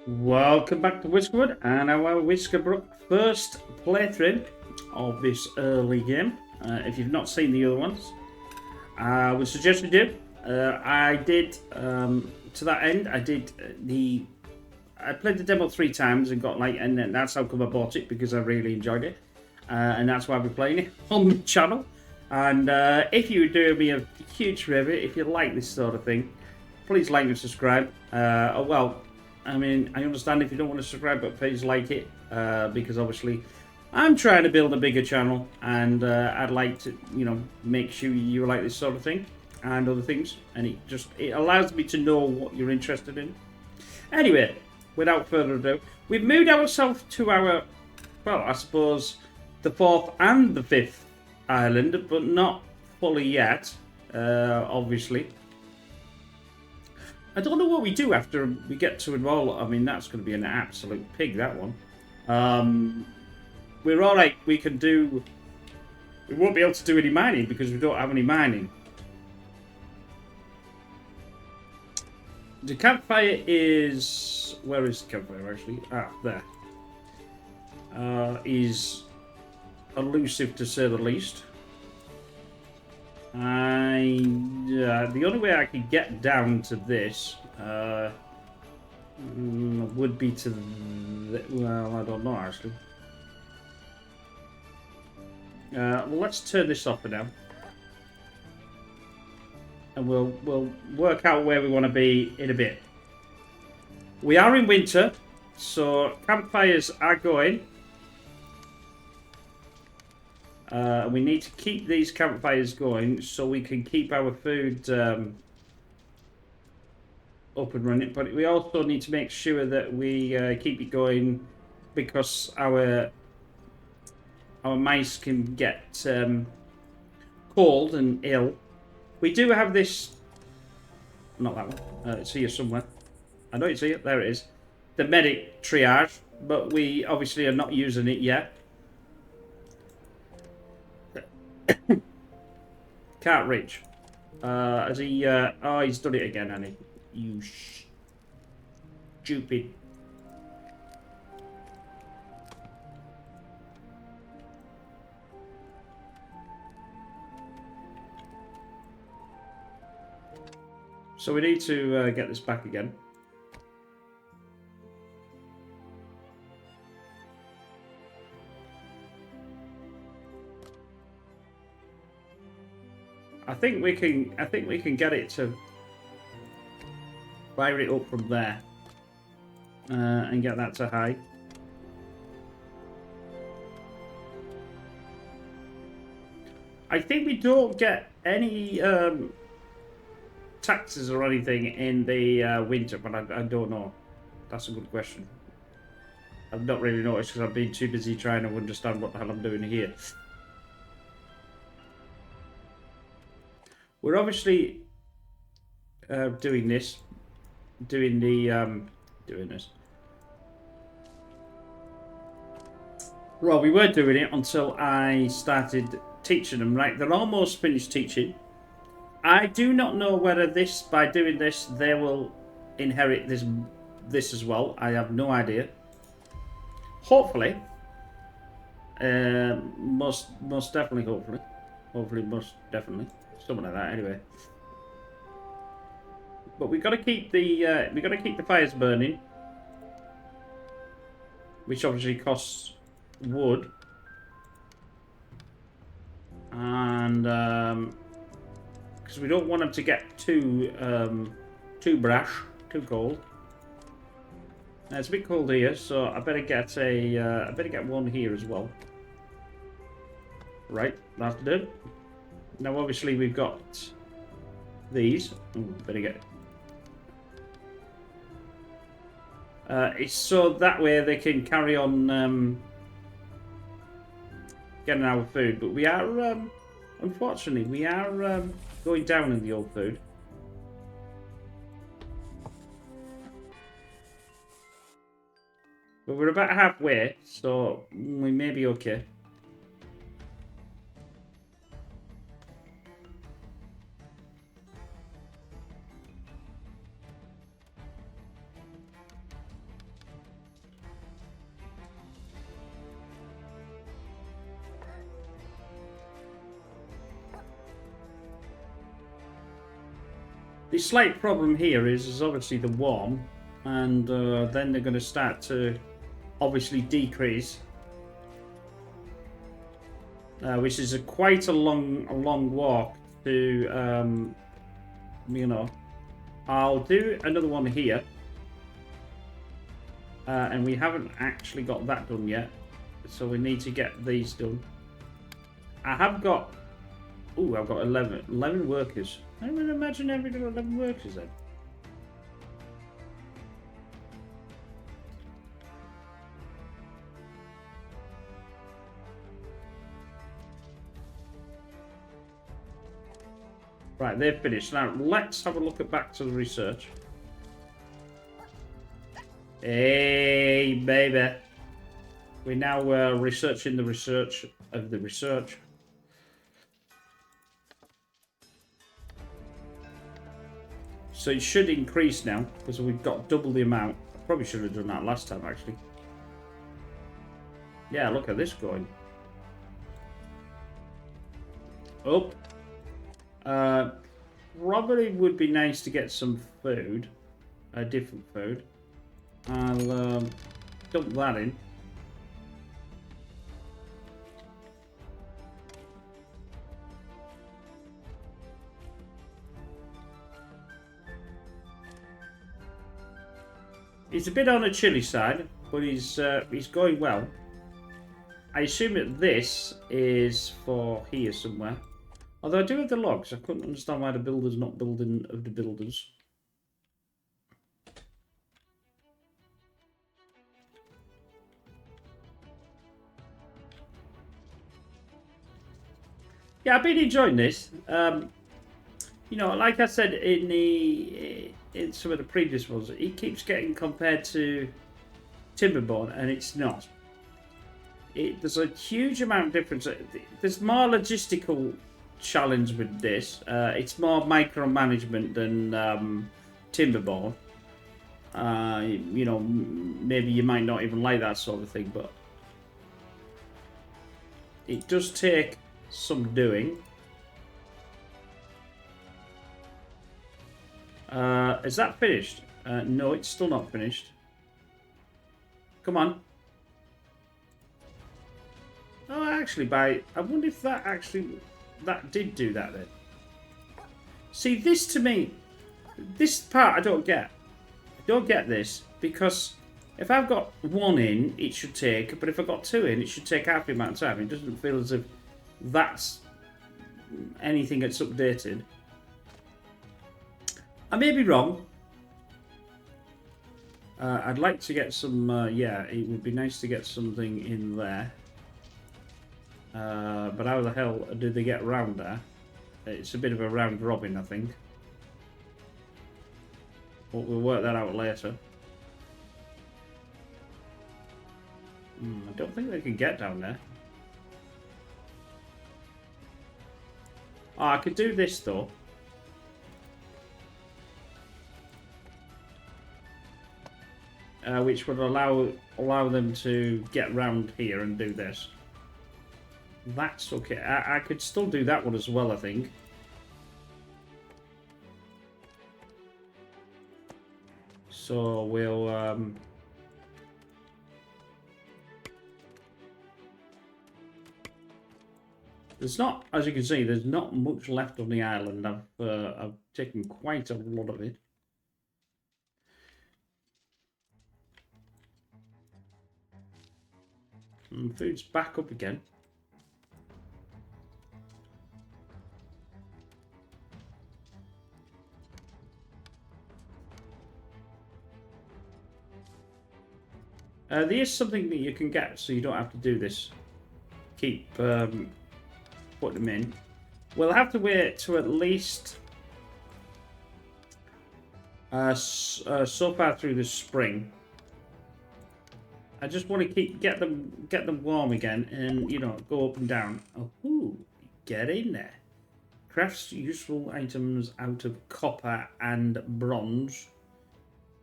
Welcome back to Whiskerwood and our WhiskerBrook first playthrough of this early game. If you've not seen the other ones, I would suggest you do. I did, to that end, I played the demo 3 times and got and that's how come I bought it, because I really enjoyed it. And that's why we're playing it on the channel. And if you would do me a huge favour, if you like this sort of thing, please like and subscribe. I mean, I understand if you don't want to subscribe, but please like it, because obviously I'm trying to build a bigger channel, and I'd like to, make sure you like this sort of thing and other things, and it allows me to know what you're interested in. Anyway, without further ado, we've moved ourselves to our, well, I suppose, the 4th and the 5th island, but not fully yet, obviously. I don't know what we do after we get to enroll. I mean, that's going to be an absolute pig, that one. We're alright. We won't be able to do any mining because we don't have any mining. The campfire is... Where is the campfire, actually? Ah, there. Is elusive, to say the least. The only way I could get down to this would be to well, I don't know, actually. Well, let's turn this off for now, and we'll work out where we want to be in a bit. We are in winter, so campfires are going. We need to keep these campfires going so we can keep our food up and running. But we also need to make sure that we keep it going, because our mice can get cold and ill. We do have this... Not that one. It's here somewhere. I know it's here. There it is. The medic triage. But we obviously are not using it yet. Can't reach. Has he... oh, he's done it again, hasn't he? You stupid. So we need to get this back again. I think we can get it to fire it up from there and get that to high. I think we don't get any taxes or anything in the winter, but I don't know. That's a good question. I've not really noticed because I've been too busy trying to understand what the hell I'm doing here. We're obviously doing this. Doing this. Well, we were doing it until I started teaching them. Right, they're almost finished teaching. I do not know whether by doing this, they will inherit this as well. I have no idea. Hopefully, most definitely. Hopefully, most definitely. Something like that, anyway. But we got to keep the fires burning, which obviously costs wood, and because we don't want them to get too brash, too cold. Now, it's a bit cold here, so I better get one here as well. Right, that'll do. Now, obviously, we've got these. Ooh, better get. It's so that way they can carry on getting our food. But we are, unfortunately, going down in the old food. But we're about halfway, so we may be okay. The slight problem here is obviously the warm, and then they're going to start to obviously decrease, which is quite a long walk to, you know. I'll do another one here, and we haven't actually got that done yet, so we need to get these done. I have got, I've got 11 workers. I would imagine every 11 workers then. Right, they've finished. Now, let's have a look back to the research. Hey, baby. We're now researching the research of the research. So it should increase now, because we've got double the amount. I probably should have done that last time, actually. Yeah, look at this going. Up. Probably would be nice to get some food, a different food. I'll dump that in. He's a bit on the chilly side, but he's going well. I assume that this is for here somewhere. Although I do have the logs, I couldn't understand why the builder's not building of the builders. Yeah, I've been enjoying this. You know, like I said in some of the previous ones, it keeps getting compared to Timberborn, and it's not. There's a huge amount of difference. There's more logistical challenge with this. It's more micromanagement than Timberborn. You know, maybe you might not even like that sort of thing, but it does take some doing. Is that finished? No, it's still not finished. Come on. Oh, actually, I wonder if that did do that then. See, this to me, this part I don't get. I don't get this, because if I've got one in, it should take, but if I've got two in, it should take half the amount of time. It doesn't feel as if that's anything that's updated. I may be wrong. I'd like to get some, yeah, it would be nice to get something in there. But how the hell do they get around there? It's a bit of a round robin, I think. But we'll work that out later. I don't think they can get down there. Oh, I could do this though. Which would allow them to get round here and do this. That's okay. I could still do that one as well, I think. So we'll there's not, as you can see, there's not much left on the island. I've taken quite a lot of it. And food's back up again. There is something that you can get, so you don't have to do this. Keep putting them in. We'll have to wait to at least so far through the spring. I just want to get them warm again, and you know, go up and down. Oh, get in there. Crafts useful items out of copper and bronze,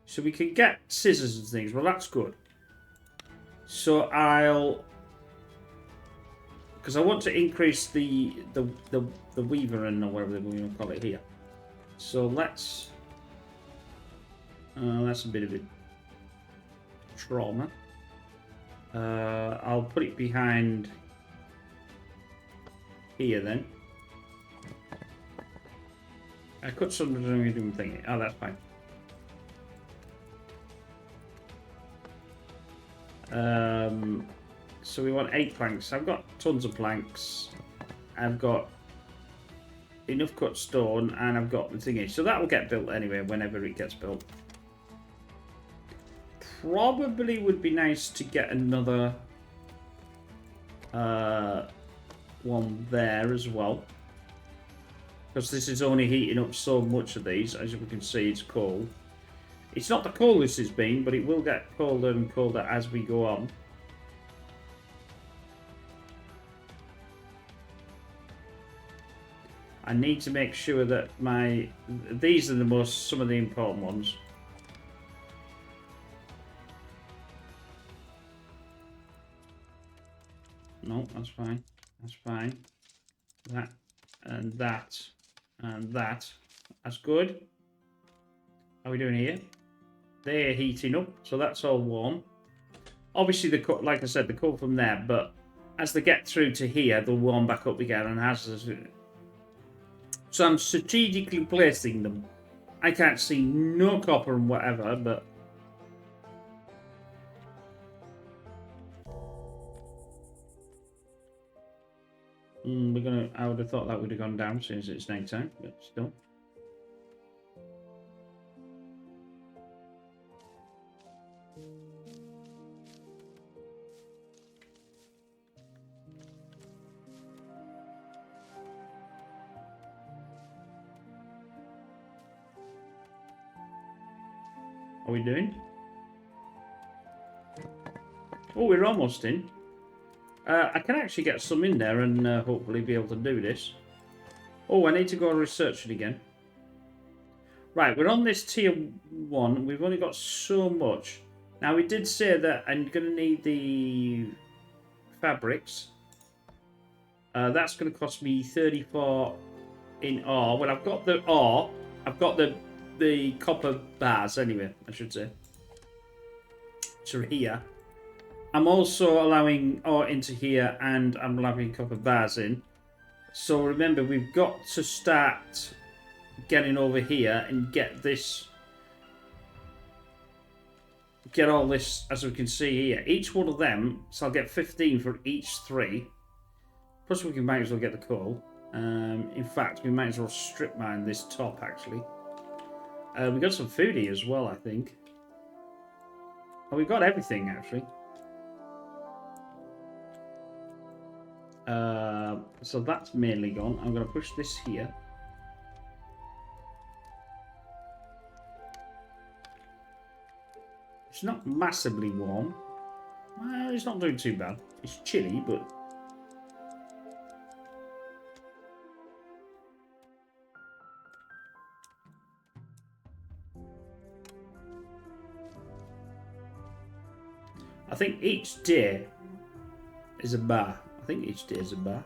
so we can get scissors and things. Well, that's good. So because I want to increase the weaver and or whatever we want to call it here. So let's... that's a bit of a trauma. I'll put it behind here then. I could something doing thingy. Oh, that's fine. So we want 8 planks. I've got tons of planks. I've got enough cut stone, and I've got the thingy. So that will get built anyway whenever it gets built. Probably would be nice to get another one there as well, because this is only heating up so much of these. As we can see, it's cold. It's not the coldest it's been, but it will get colder and colder as we go on. I need to make sure that these are some of the important ones. No, that's fine. That's fine. That and that and that. That's good. How are we doing here? They're heating up, so that's all warm. Obviously, like I said, the cold from there, but as they get through to here, they'll warm back up again. And so I'm strategically placing them. I can't see no copper and whatever, but I would have thought that would have gone down since it's night time, but still. Are we doing? Oh, we're almost in. I can actually get some in there and hopefully be able to do this. Oh, I need to go and research it again. Right, we're on this tier 1. We've only got so much. Now, we did say that I'm going to need the fabrics. That's going to cost me 34 in ore. Well, I've got the ore. I've got the copper bars anyway, I should say. To here. I'm also allowing ore into here, and I'm allowing copper bars in. So remember, we've got to start getting over here and get all this, as we can see here. Each one of them, so I'll get 15 for each 3. Plus we might as well get the coal. In fact, we might as well strip mine this top, actually. We got some food here as well, I think. Oh, we've got everything, actually. So that's mainly gone. I'm going to push this here. It's not massively warm. Well, it's not doing too bad. It's chilly, but... I think each day is a bar. I think each day is a bar.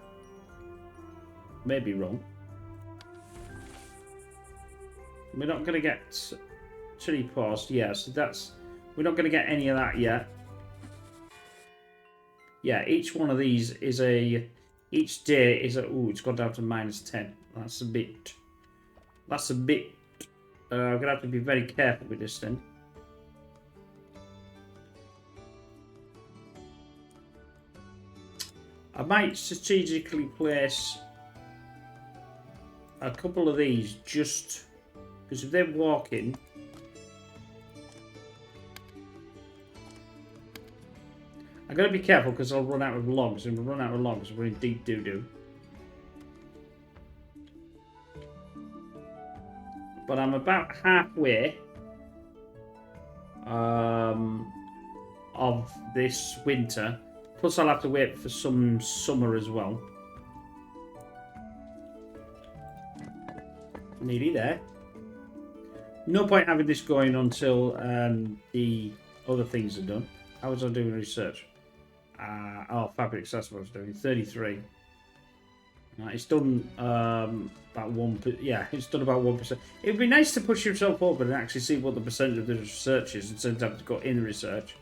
Maybe wrong. We're not going to get chili paused. Yeah, so that's... We're not going to get any of that yet. Yeah, each one of these is a... Each day is a... Ooh, it's gone down to -10. That's a bit... That's a bit... I'm going to have to be very careful with this then. I might strategically place a couple of these just because if they're walking, I'm going to be careful because I'll run out of logs, and we'll run out of logs, we're in deep doo-doo. But I'm about halfway of this winter. Plus, I'll have to wait for some summer as well. Nearly there. No point having this going until the other things are done. How was I doing research? Oh, fabrics, that's what I was doing. 33. It's done about 1%. Yeah, it's done about 1%. It would be nice to push yourself over and actually see what the percentage of the research is instead of having to go in research.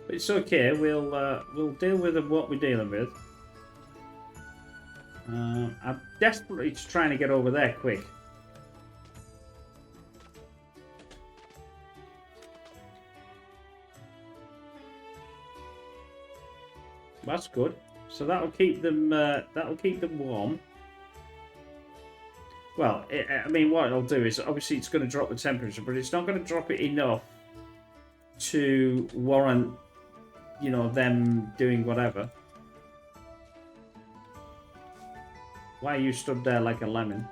But it's okay. We'll deal with what we're dealing with. I'm desperately trying to get over there quick. That's good. So that'll keep them. That'll keep them warm. Well, I mean, what it'll do is obviously it's going to drop the temperature, but it's not going to drop it enough to warrant, you know, them doing whatever. Why you stood there like a lemon?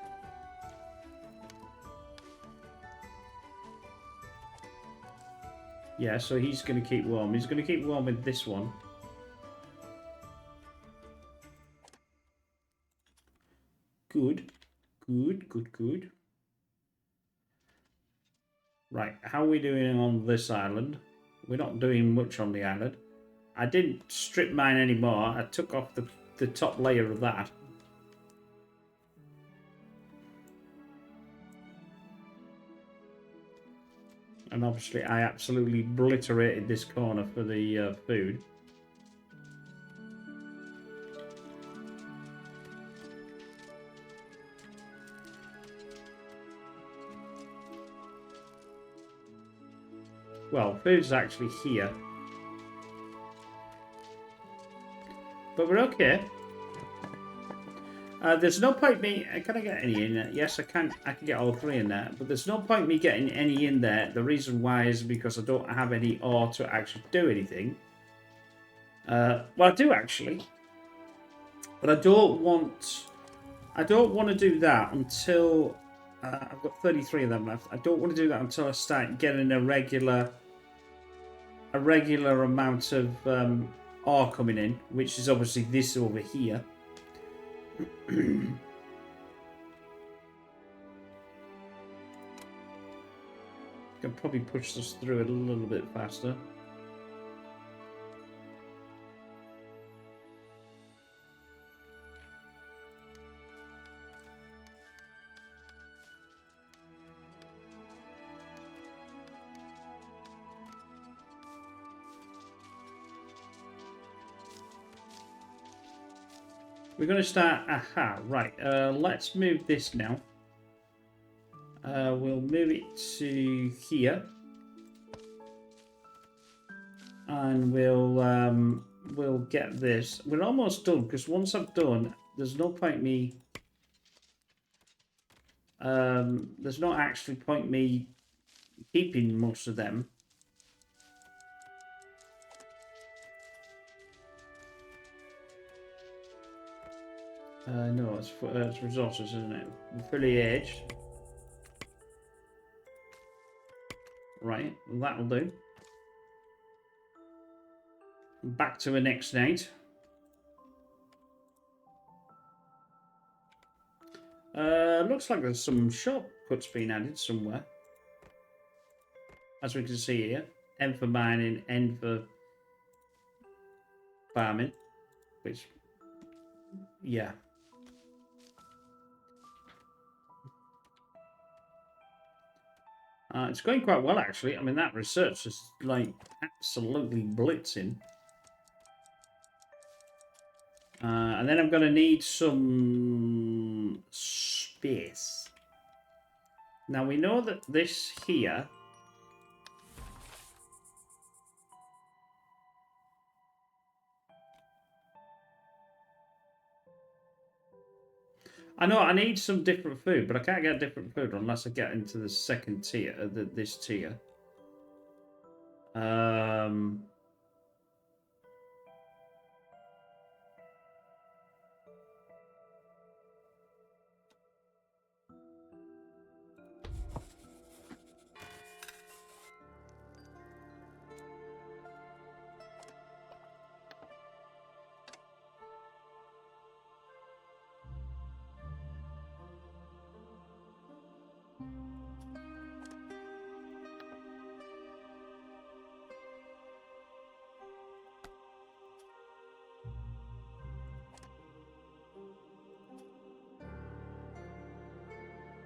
Yeah, so he's going to keep warm. He's going to keep warm with this one. Good. Good, good, good. Right, how are we doing on this island? We're not doing much on the island. I didn't strip mine anymore. I took off the top layer of that. And obviously I absolutely obliterated this corner for the food. Well, food's actually here. But we're okay. There's no point me... Can I get any in there? Yes, I can. I can get all 3 in there. But there's no point me getting any in there. The reason why is because I don't have any ore to actually do anything. Well, I do actually. But I don't want... I don't want to do that until... I've got 33 of them left. I don't want to do that until I start getting a regular amount of ore coming in, which is obviously this over here. Can probably push this through it a little bit faster. We're going to start... Aha, right. Let's move this now. We'll move it to here. And we'll get this. We're almost done, because once I'm done, there's no point me... there's no actually point me keeping most of them. No, it's resources, isn't it? Fully aged. Right, that'll do. Back to the next night. Looks like there's some shortcuts being added somewhere. As we can see here. N for mining, N for farming. Which, yeah. It's going quite well, actually. I mean, that research is, like, absolutely blitzing. And then I'm going to need some space. Now, we know that this here... I know I need some different food, but I can't get different food unless I get into the second tier, this tier.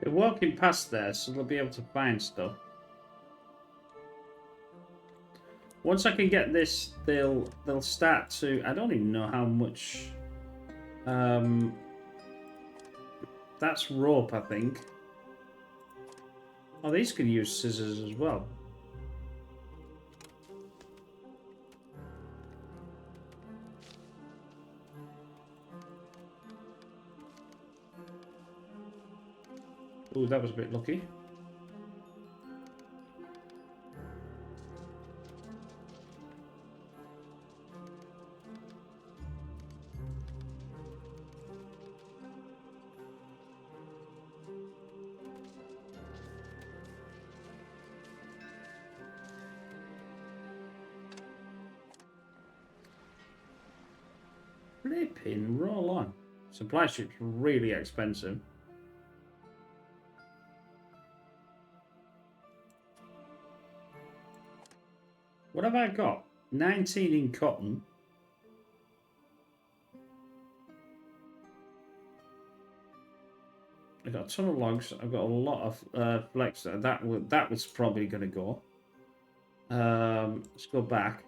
They're walking past there, so they'll be able to find stuff. Once I can get this, they'll start to. I don't even know how much. That's rope, I think. Oh, these can use scissors as well. Ooh, that was a bit lucky. Flipping roll on. Supply ship's really expensive. What have I got? 19 in cotton. I've got a ton of logs. I've got a lot of flex there. That was probably going to go. Let's go back.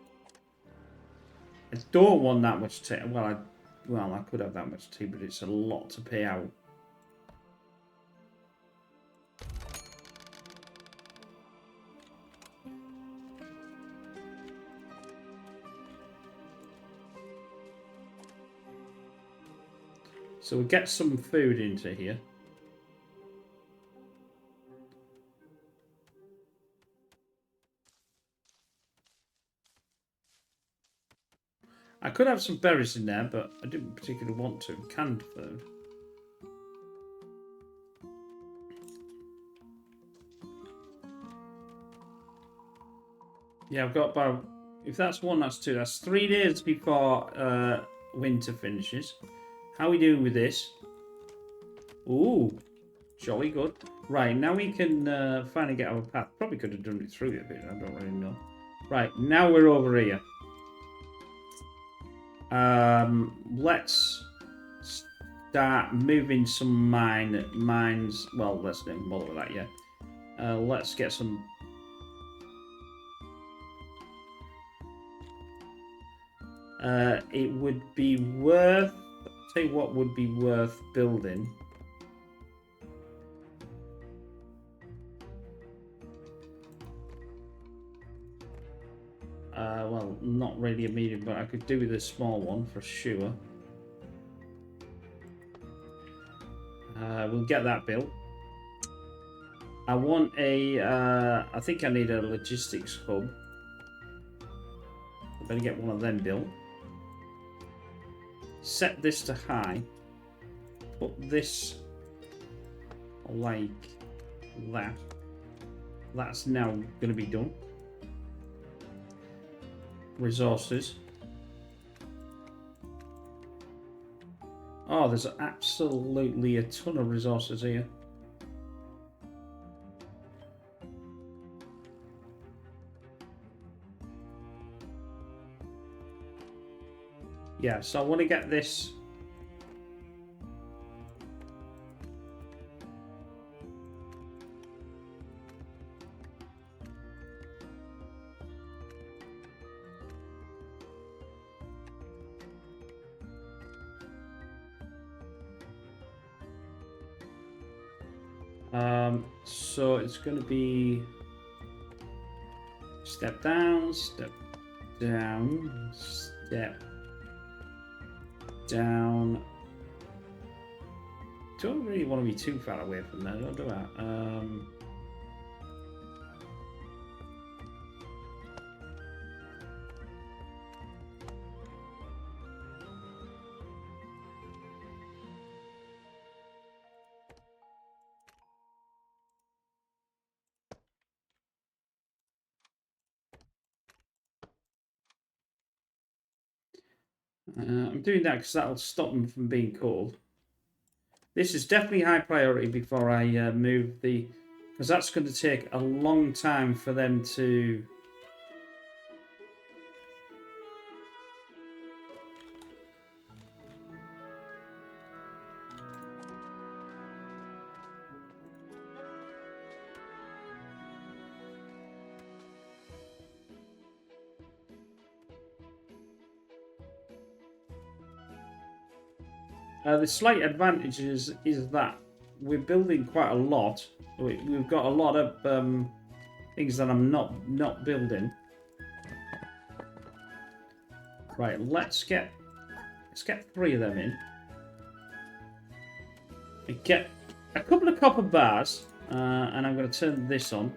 I don't want that much tea. Well, I could have that much tea, but it's a lot to pay out. So we get some food into here. I could have some berries in there, but I didn't particularly want to. Canned food. Yeah, I've got about... If that's one, that's two. That's 3 days before winter finishes. How are we doing with this? Ooh, jolly good. Right, now we can finally get our path. Probably could have done it through it a bit. I don't really know. Right, now we're over here. Let's start moving some mines. Well, let's not bother with that yet. Let's get some. It would be worth. I'll tell you what would be worth building. Well, not really a medium, but I could do with a small one for sure. We'll get that built. I want a. I think I need a logistics hub. I better get one of them built. Set this to high. Put this like that. That's now going to be done. Resources. Oh, there's absolutely a ton of resources here. Yeah, so I want to get this. So it's going to be step down, step down, step down. Don't really want to be too far away from there, don't do that. I'm doing that because that'll stop them from being cold. This is definitely high priority before I move the... Because that's going to take a long time for them to... The slight advantage is that we're building quite a lot. We've got a lot of things that I'm not building. Right, let's get 3 of them in. And get a couple of copper bars, and I'm going to turn this on.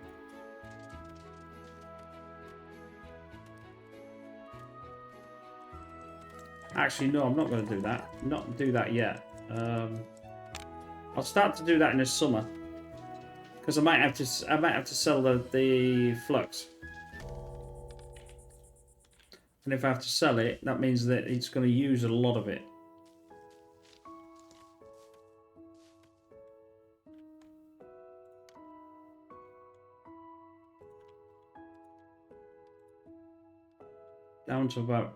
Actually, no, I'm not going to do that. Not do that yet. I'll start to do that in the summer, because I might have to sell the flux. And if I have to sell it, that means that it's going to use a lot of it. Down to about...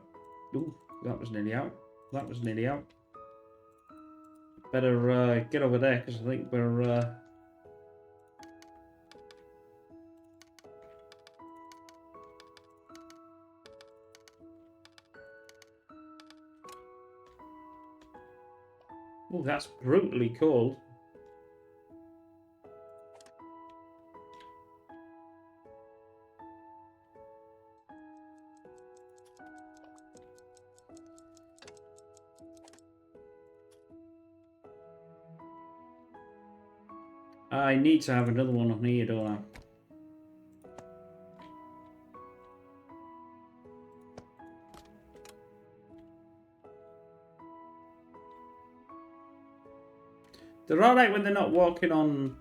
Ooh, that was nearly out. That was nearly out. Better get over there, because I think we're... Oh, that's brutally cold. I need to have another one on here, don't I? They're alright when they're not walking on...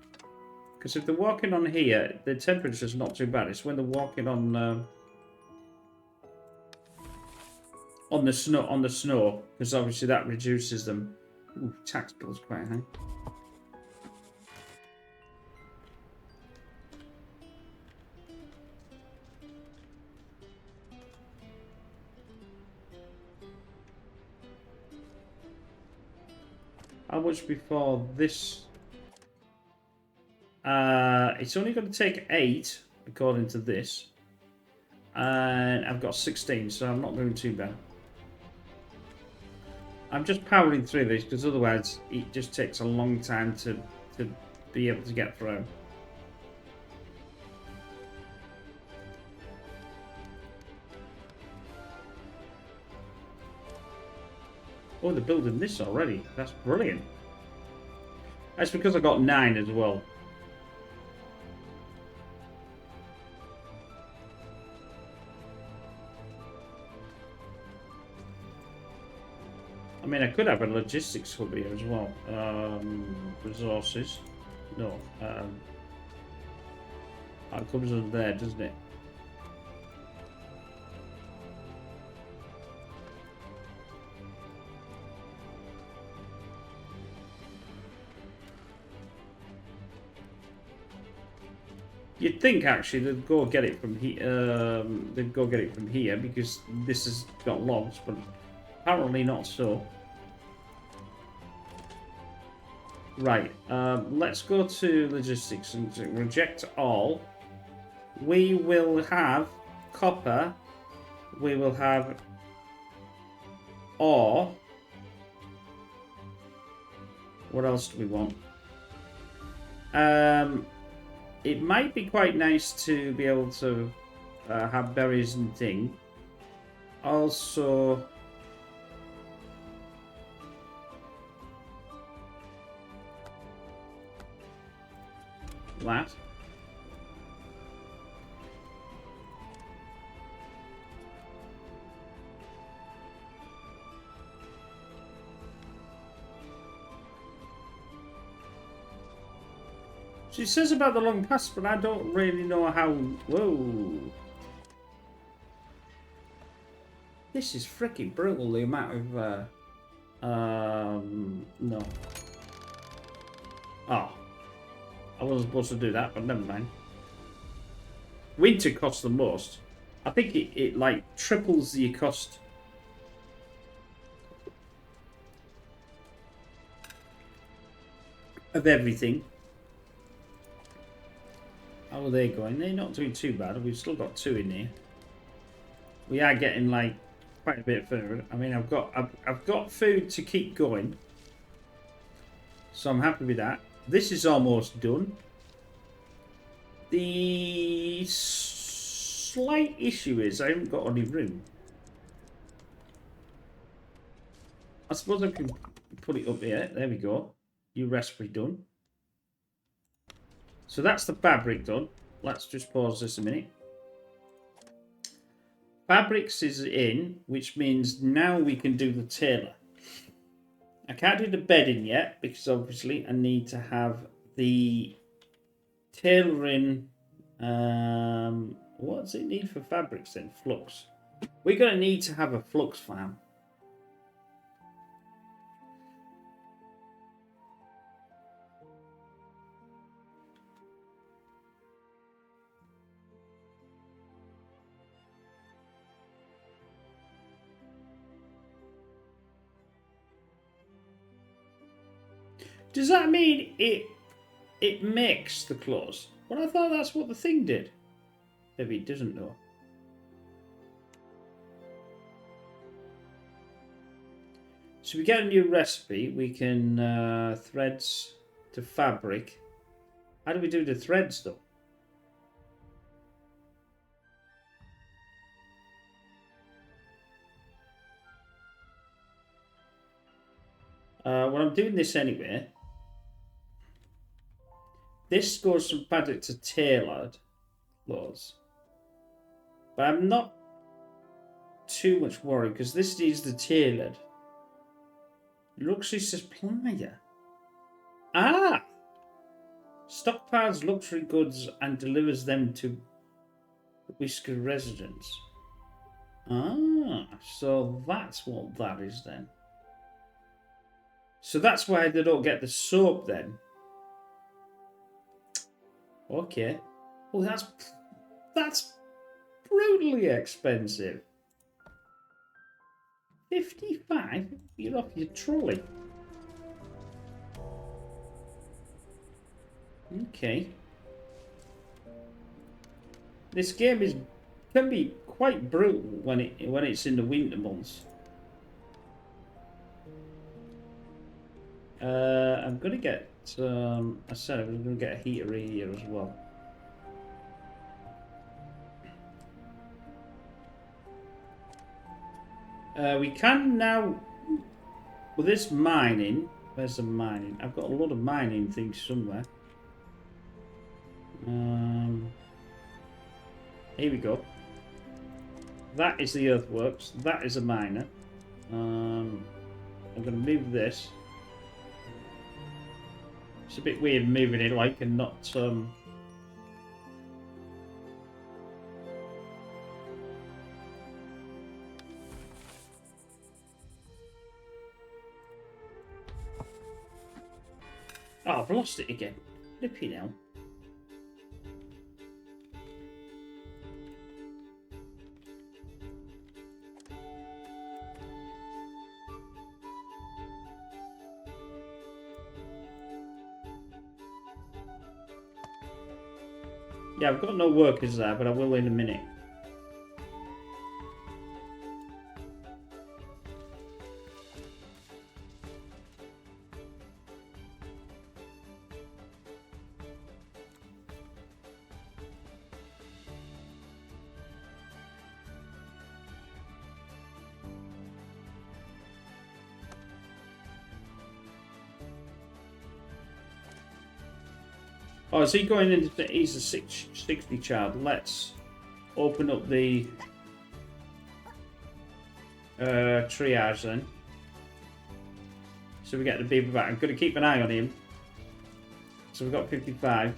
Because if they're walking on here, the temperature's not too bad. It's when they're walking on the snow, because obviously that reduces them. Ooh, tax bill's quite high. How much before this? It's only going to take 8, according to this. And I've got 16, so I'm not doing too bad. I'm just powering through this, because otherwise it just takes a long time to be able to get through. Oh, they're building this already. That's brilliant. That's because I got 9 as well. I mean, I could have a logistics hub here as well. Resources. No. That comes under there, doesn't it? You'd think actually they'd go get it from here. They'd go get it from here because this has got logs, but apparently not so. Right. Let's go to logistics and reject all. We will have copper. We will have ore. What else do we want? It might be quite nice to be able to have berries and thing. Also, that. She says about the long pass, but I don't really know how... Whoa. This is freaking brutal, the amount of... No. Oh. I wasn't supposed to do that, but never mind. Winter costs the most. I think it like, triples the cost. Of everything. How are they going? They're not doing too bad. We've still got 2 in here. We are getting like quite a bit further. I mean, I've got food to keep going. So I'm happy with that. This is almost done. The slight issue is I haven't got any room. I suppose I can put it up here. There we go. New recipe done. So that's the fabric done. Let's just pause this a minute. Fabrics is in, which means now we can do the tailor. I can't do the bedding yet because obviously I need to have the tailoring. What does it need for fabrics then? Flux. We're going to need to have a flux farm. Does that mean it makes the clothes? Well, I thought that's what the thing did. Maybe it doesn't know. So we get a new recipe. We can threads to fabric. How do we do the threads though? Well, I'm doing this anyway. This goes from fabric to tailored clothes. But I'm not too much worried because this is the tailored. Luxury supplier. Ah! Stockpiles luxury goods and delivers them to the Whisker residents. Ah, so that's what that is then. So that's why they don't get the soap then. Okay. Well, that's brutally expensive. 55? You're off your trolley. Okay. This game can be quite brutal when it's in the winter months. I'm gonna get. I said I was gonna get a heater here as well. We can now. With this mining, where's the mining? I've got a lot of mining things somewhere. Here we go. That is the earthworks. That is a miner. I'm going to move this. It's a bit weird moving it like and not. Oh, I've lost it again. Flippy now. Yeah, I've got no workers there, but I will in a minute. Oh, is he going into? He's a 60 child. Let's open up the triage then. So we get the beaver back. I'm going to keep an eye on him. So we've got 55.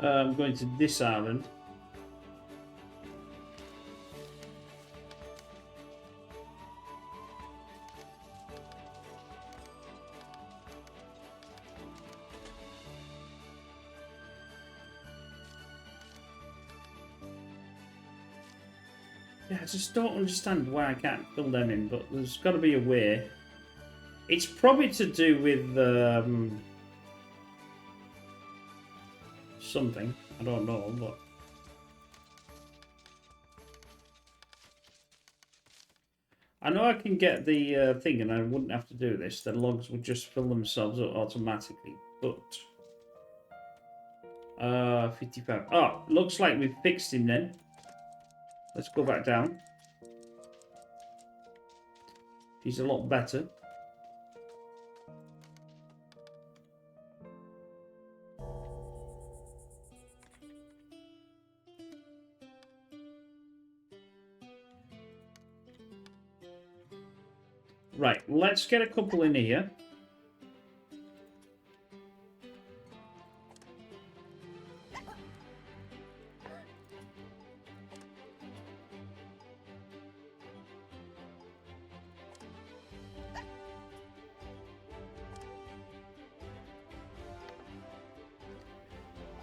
I'm going to this island. Yeah, I just don't understand why I can't fill them in, but there's got to be a way. It's probably to do with something. I don't know, but I know I can get the thing, and I wouldn't have to do this. The logs would just fill themselves up automatically. But 55. Oh, looks like we've fixed him then. Let's go back down. He's a lot better. Right, let's get a couple in here.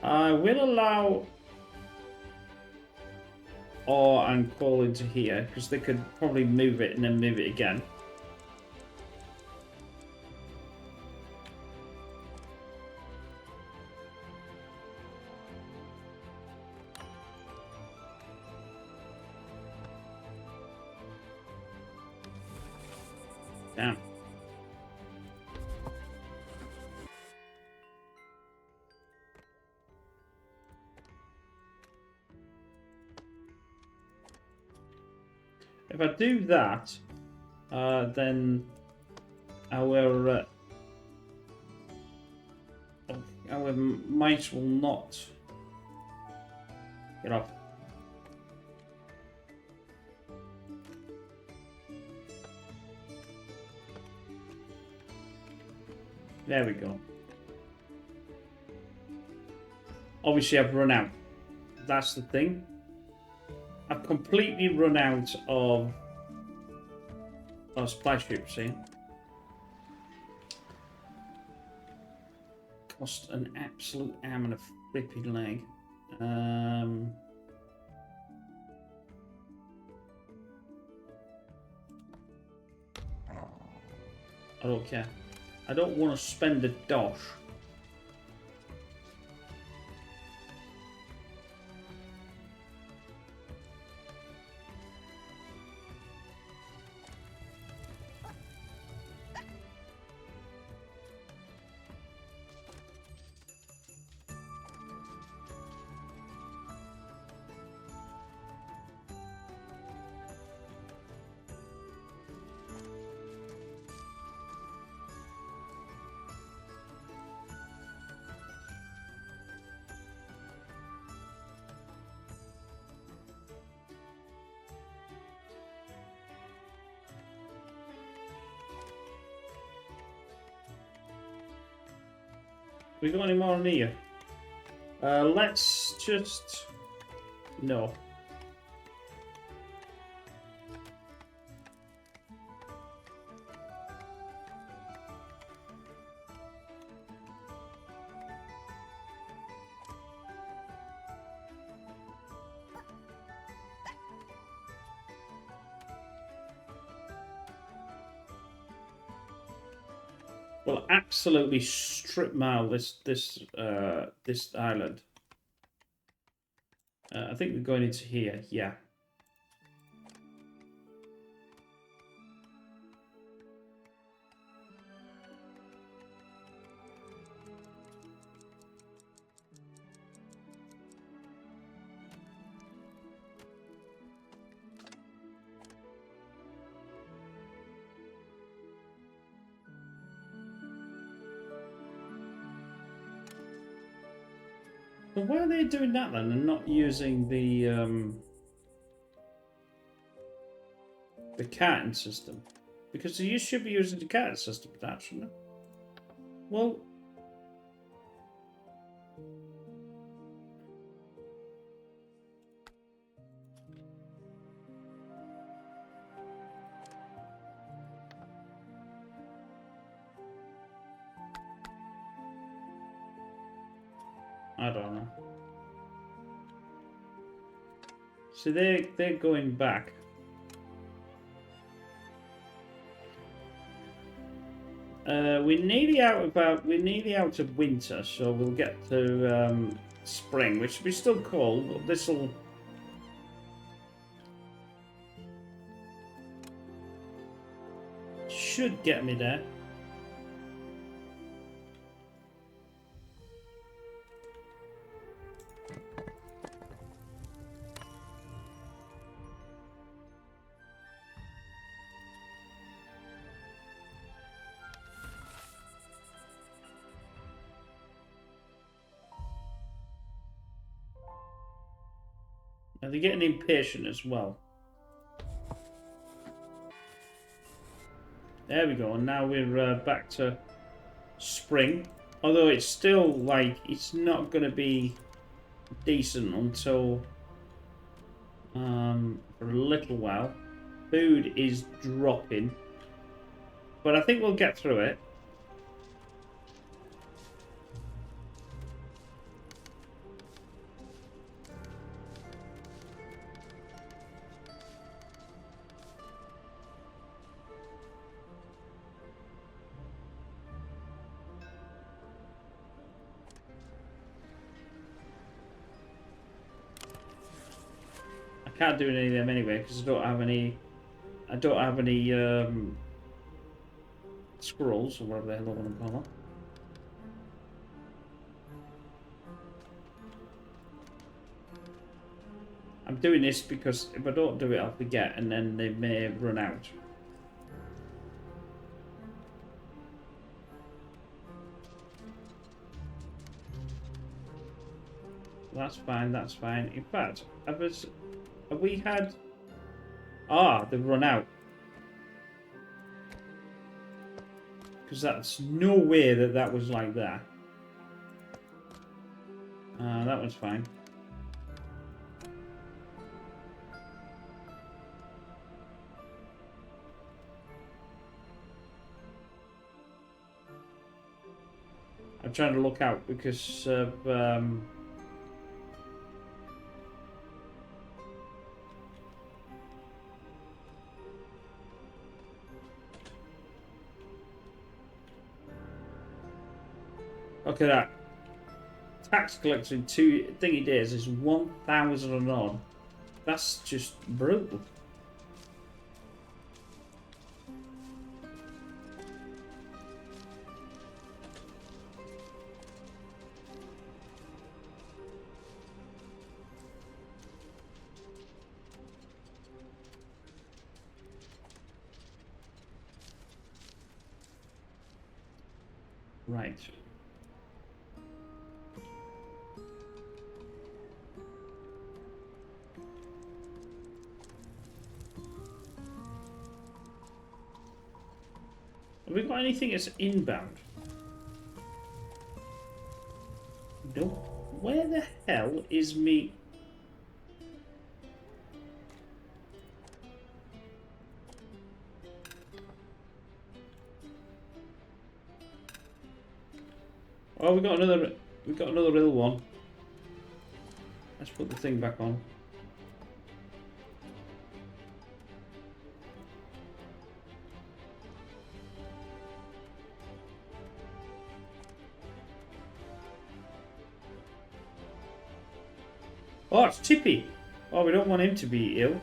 I will allow ore and coal into here, because they could probably move it and then move it again. Damn. If I do that, then our mice will not get off. There we go. Obviously, I've run out. That's the thing. I've completely run out of supply ships, see? Cost an absolute arm and a flipping leg. I don't care. I don't want to spend a dosh. We got any more in here? Let's just... No. Well, absolutely strip mile this island. I think we're going into here. Yeah. But why are they doing that then and not using the carton system? Because you should be using the carton system for that, shouldn't it? Well, I don't know. So they're going back. We're nearly out of winter, so we'll get to spring, which will be still cold, but this'll should get me there. Now they're getting impatient as well. There we go, and now we're back to spring. Although it's still, like, it's not going to be decent until for a little while. Food is dropping. But I think we'll get through it. I can't do any of them anyway because I don't have any. I don't have any squirrels or whatever the hell I want to call them. I'm doing this because if I don't do it, I'll forget, and then they may run out. That's fine. That's fine. In fact, have we had? Ah, they've run out. Because that's no way that was like that. That one's fine. I'm trying to look out because of look at that. Tax collector in 2 thingy days is 1,000 and odd. That's just brutal. Right. Have we got anything that's inbound? Nope. Where the hell is me? Oh, we got another real one. Let's put the thing back on. Oh, it's Tippy. Oh, we don't want him to be ill.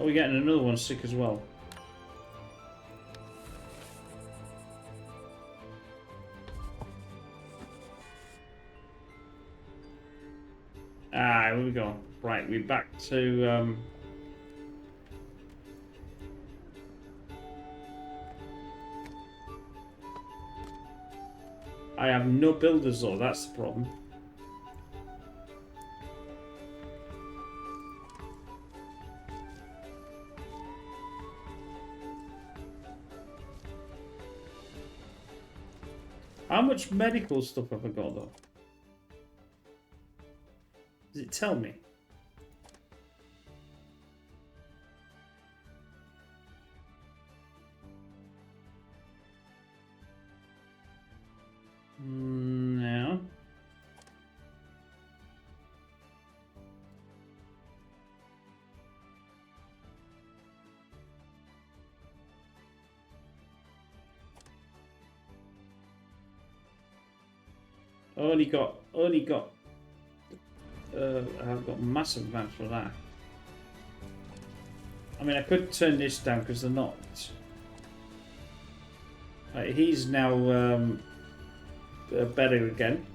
Oh, we're getting another one sick as well. Ah, here we go. Right, we're back to I have no builders though, that's the problem. How much medical stuff have I got though? Does it tell me? No. Only got. I've got massive amounts for that. I mean, I could turn this down because they're not. He's now better again.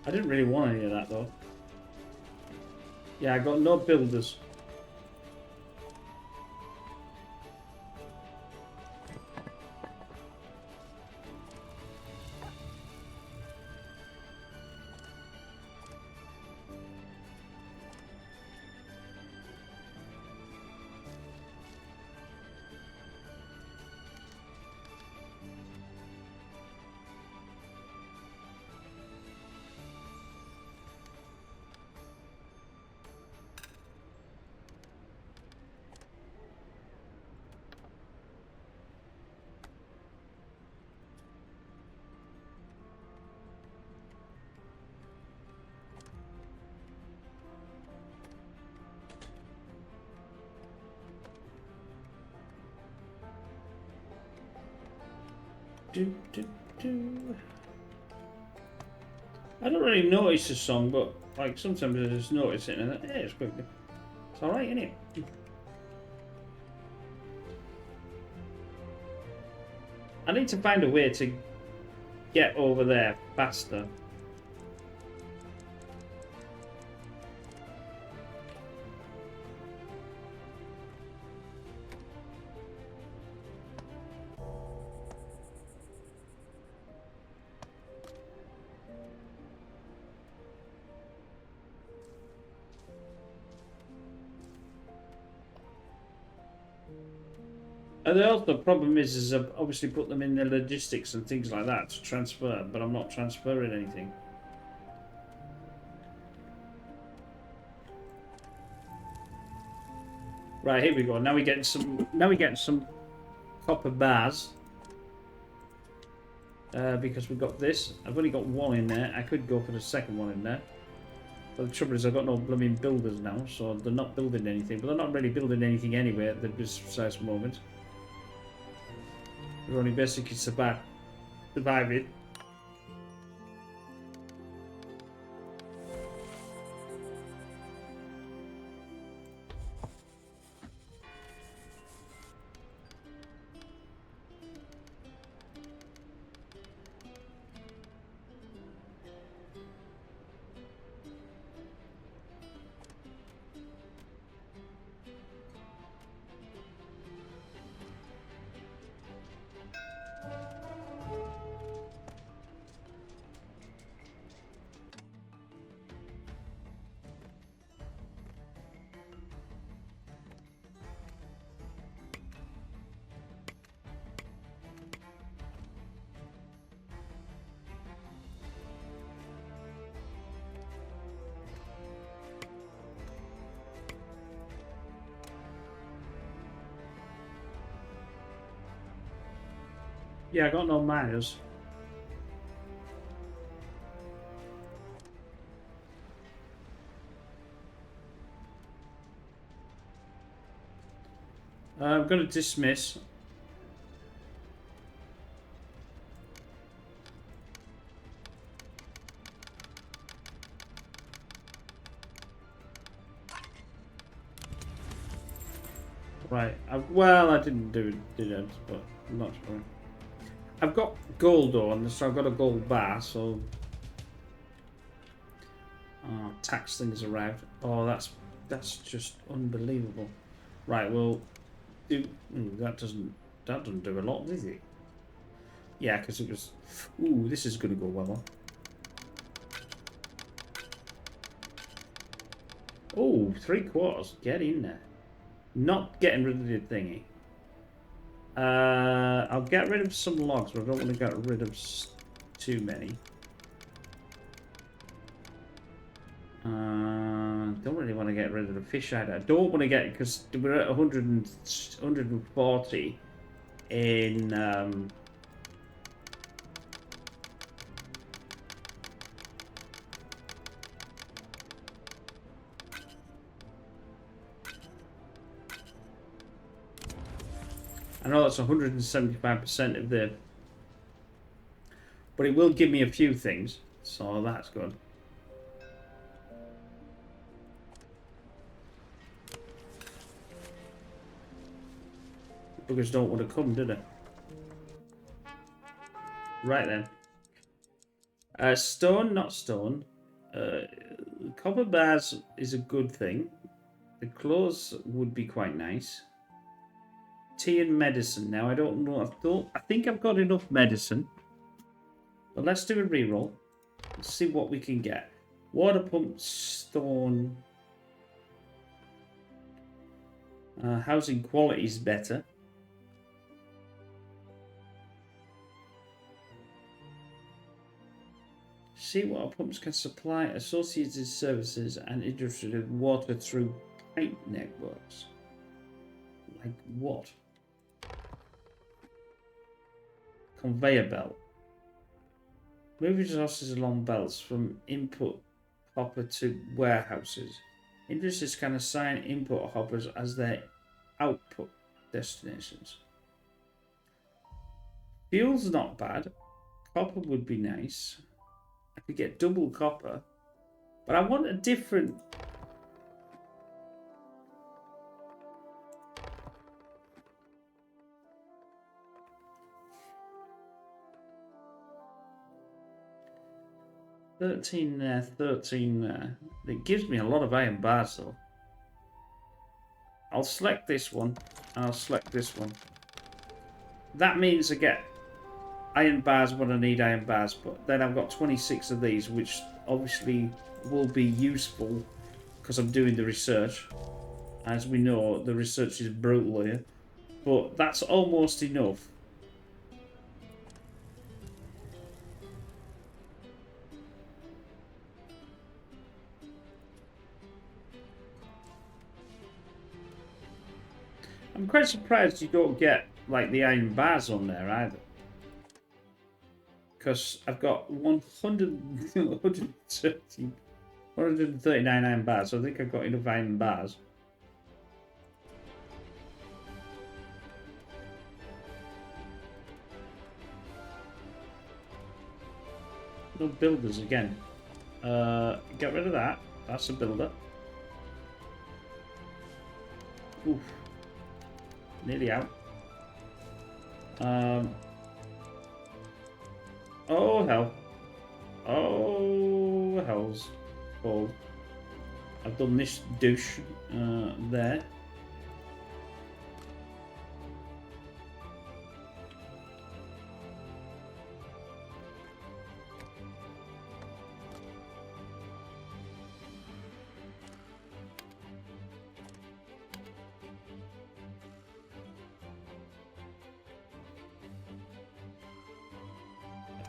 I didn't really want any of that though. Yeah, I got no builders. I don't really notice the song, but like sometimes I just notice it and yeah, it's good. It's alright, isn't it? I need to find a way to get over there faster. And also the problem is I've obviously put them in the logistics and things like that to transfer, but I'm not transferring anything. Right, here we go. Now we're getting some copper bars. Because we've got this. I've only got one in there. I could go for the second one in there. But the trouble is I've got no blooming builders now, so they're not building anything. But they're not really building anything anyway at this precise moment. We're only basically surviving. Yeah, I got no miners. I'm going to dismiss. Right. Well, I didn't do it, but I'm not sure. I've got gold on, so I've got a gold bar, so... Oh, tax thing has arrived. Oh, that's just unbelievable. Right, well... that doesn't do a lot, does it? Yeah, because it was... Ooh, this is going to go well. Oh, 3/4. Get in there. Not getting rid of the thingy. I'll get rid of some logs, but I don't want to get rid of too many. Don't really want to get rid of the fish either. I don't want to get, because we're at 140 in I know that's 175% of the, but it will give me a few things, so that's good. Buggers don't want to come, do they? Right then. Stone, not stone. Copper bars is a good thing. The clothes would be quite nice. Tea and medicine. Now I don't know. I think I've got enough medicine. But let's do a reroll. Let's see what we can get. Water pump, stone. Housing quality is better. Seawater pumps can supply associated services and industry with water through pipe networks. Like what? Conveyor belt. Move resources along belts from input hopper to warehouses. Industries can assign input hoppers as their output destinations. Fuel's not bad. Copper would be nice. I could get double copper. But I want a different... $13 there, $13 there. It gives me a lot of iron bars though. I'll select this one, and I'll select this one. That means I get iron bars when I need iron bars, but then I've got 26 of these, which obviously will be useful because I'm doing the research. As we know, the research is brutal here, but that's almost enough. I'm quite surprised you don't get like the iron bars on there either. Because I've got 139 iron bars, so I think I've got enough iron bars. No builders again. Get rid of that. That's a builder. Oof. Nearly out. Oh hell. Oh hell's cold. I've done this douche there.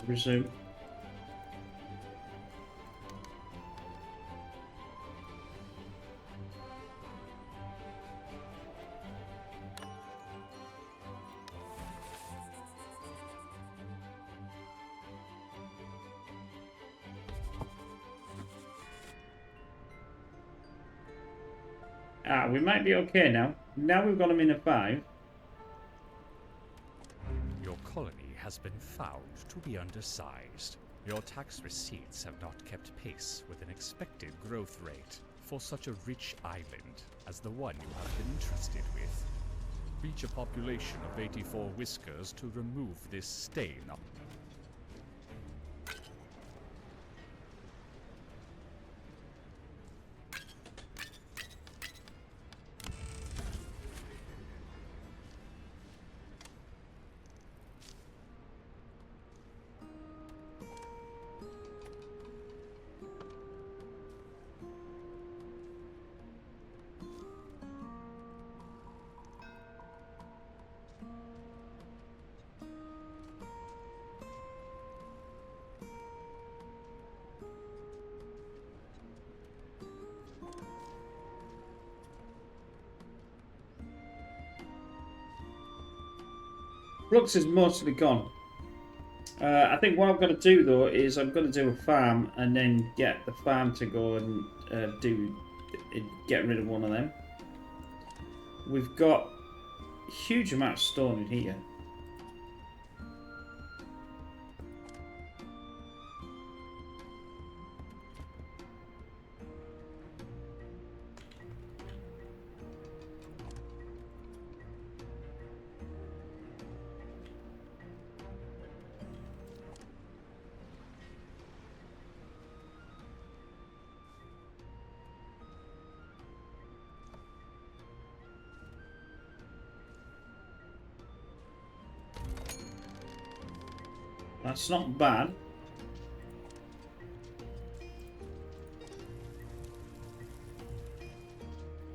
Resume. Ah, we might be okay now. Now we've got them in a 5. Your colony has been found to be undersized. Your tax receipts have not kept pace with an expected growth rate for such a rich island as the one you have been entrusted with. Reach a population of 84 whiskers to remove this stain. Flux is mostly gone. I think what I'm going to do though is I'm going to do a farm and then get the farm to go and get rid of one of them. We've got a huge amount of stone in here. That's not bad.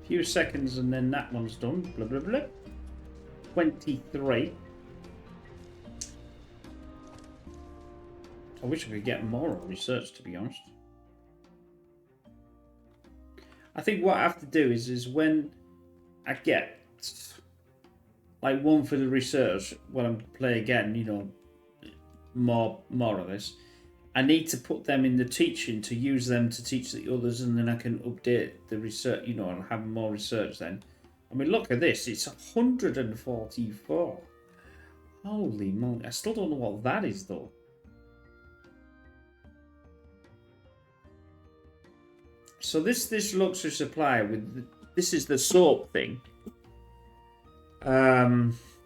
Few seconds and then that one's done. Blah blah blah. 23. I wish I could get more on research, to be honest. I think what I have to do is when I get like one for the research when I play again, you know, more of this, I need to put them in the teaching to use them to teach the others, and then I can update the research, you know, and have more research then. I mean, look at this, it's 144. Holy moly, I still don't know what that is though. So this luxury supply with this is the soap thing,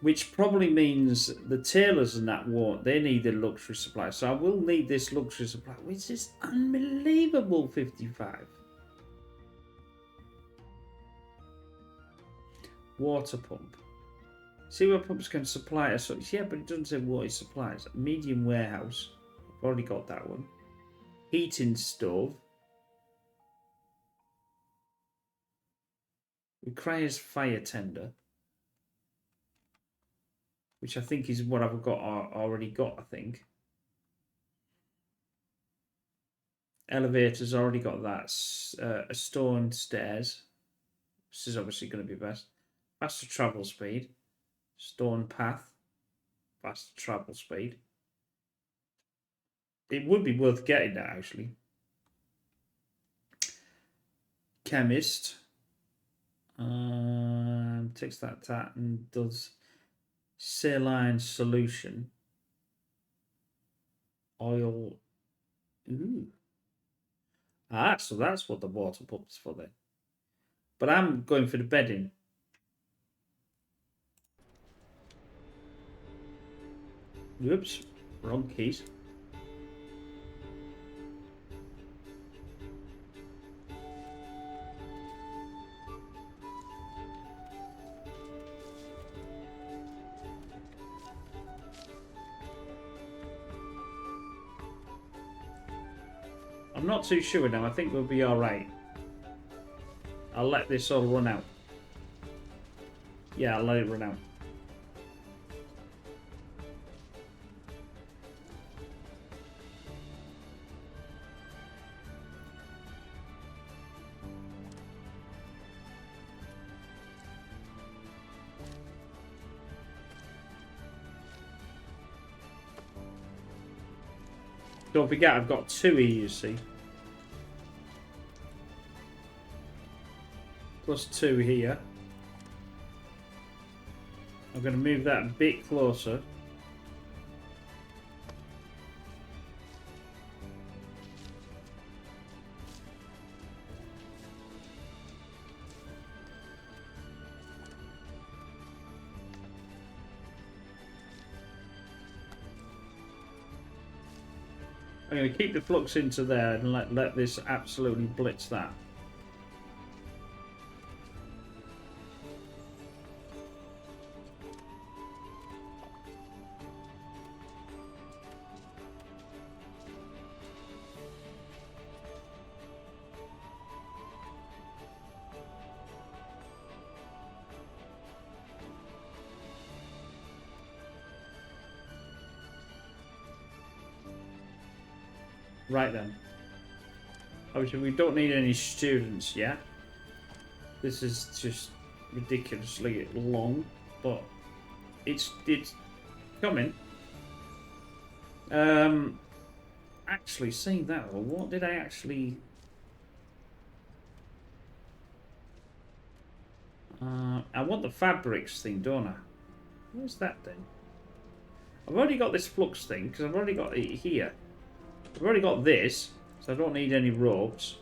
which probably means the tailors and that won't. They need a luxury supply, so I will need this luxury supply, which is unbelievable. 55. Water pump. Sewer pumps can supply us. Yeah, but it doesn't say what it supplies. Medium warehouse. I've already got that one. Heating stove. Requires fire tender, which I think is what I've got already got. I think elevators already got that. A stone stairs. This is obviously going to be best. Faster travel speed. Stone path. Faster travel speed. It would be worth getting that actually. Chemist. Takes that and does saline solution. Oil. Ooh. Ah, so that's what the water pump's for then. But I'm going for the bedding. Whoops, wrong keys. I'm not too sure now. I think we'll be alright. I'll let this all run out. Yeah, I'll let it run out. Don't forget, I've got 2 here, you see. Plus 2 here. I'm going to move that a bit closer. I'm going to keep the flux into there and let this absolutely blitz that. Right then. Obviously, we don't need any students yet. This is just ridiculously long, but it's coming. Actually, seeing that, what did I actually... I want the fabrics thing, don't I? Where's that then? I've already got this flux thing, because I've already got it here. I've already got this, so I don't need any ropes.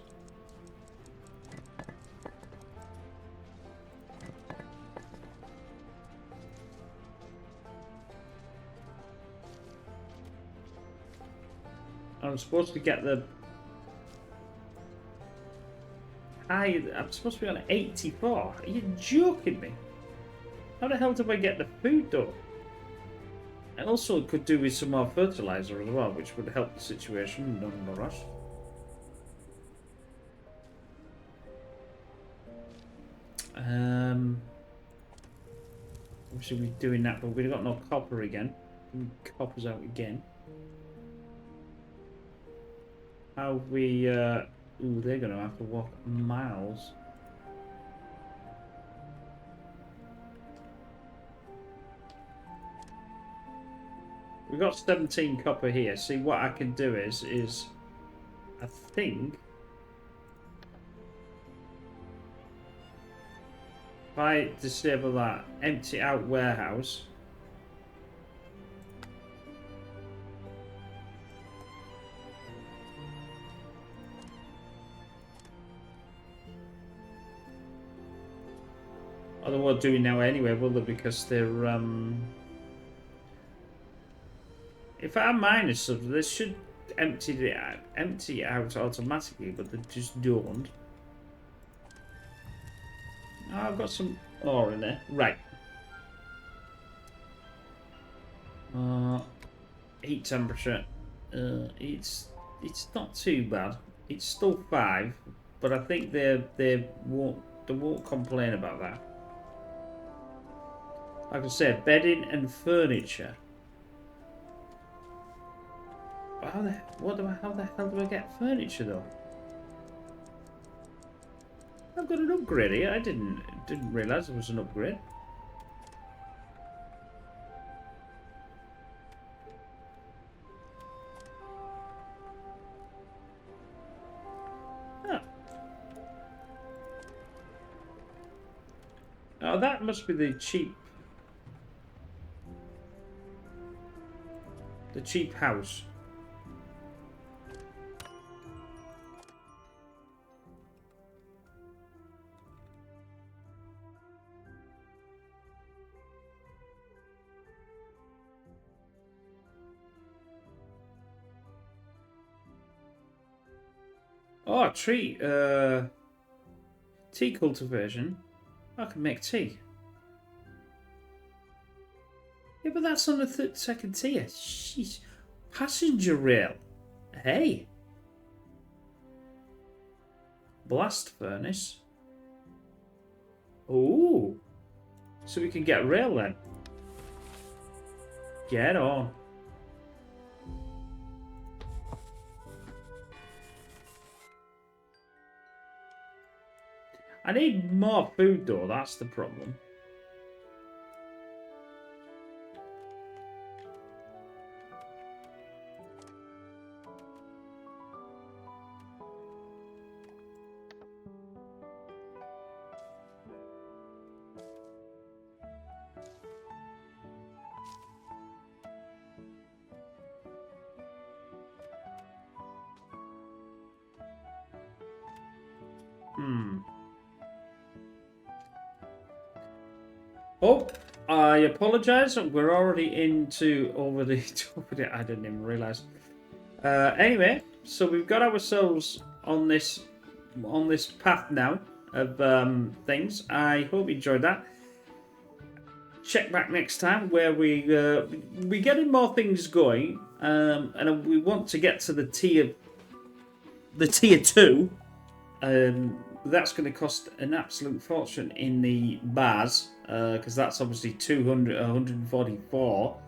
I'm supposed to get the... I'm supposed to be on 84. Are you joking me? How the hell do I get the food though? And also it could do with some more fertilizer as well, which would help the situation nonetheless. Obviously we're doing that, but we've got no copper again. Copper's out again. How we ooh, they're gonna have to walk miles. We've got 17 copper here. See, what I can do is I think if I disable that empty out warehouse. Although we're doing now anyway, will they? Because they're if I minus something, they should empty out automatically, but they just don't. Oh, I've got some ore in there. Right. Heat temperature. It's not too bad. It's still 5, but I think they won't complain about that. Like I said, bedding and furniture. How the hell do I get furniture though? I've got an upgrade here. I didn't realise there was an upgrade. Oh. Oh, that must be the cheap house. Oh, tea cultivation. I can make tea. Yeah, but that's on the second tier. Sheesh. Passenger rail. Hey. Blast furnace. Ooh. So we can get rail then. Get on. I need more food though, that's the problem. Oh, I apologise. We're already into over the. I didn't even realise. Anyway, so we've got ourselves on this path now of things. I hope you enjoyed that. Check back next time where we're getting more things going, and we want to get to the tier 2. That's going to cost an absolute fortune in the bars, because that's obviously 144,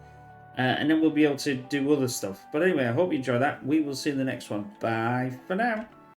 and then we'll be able to do other stuff. But anyway, I hope you enjoy that. We will see you in the next one. Bye for now.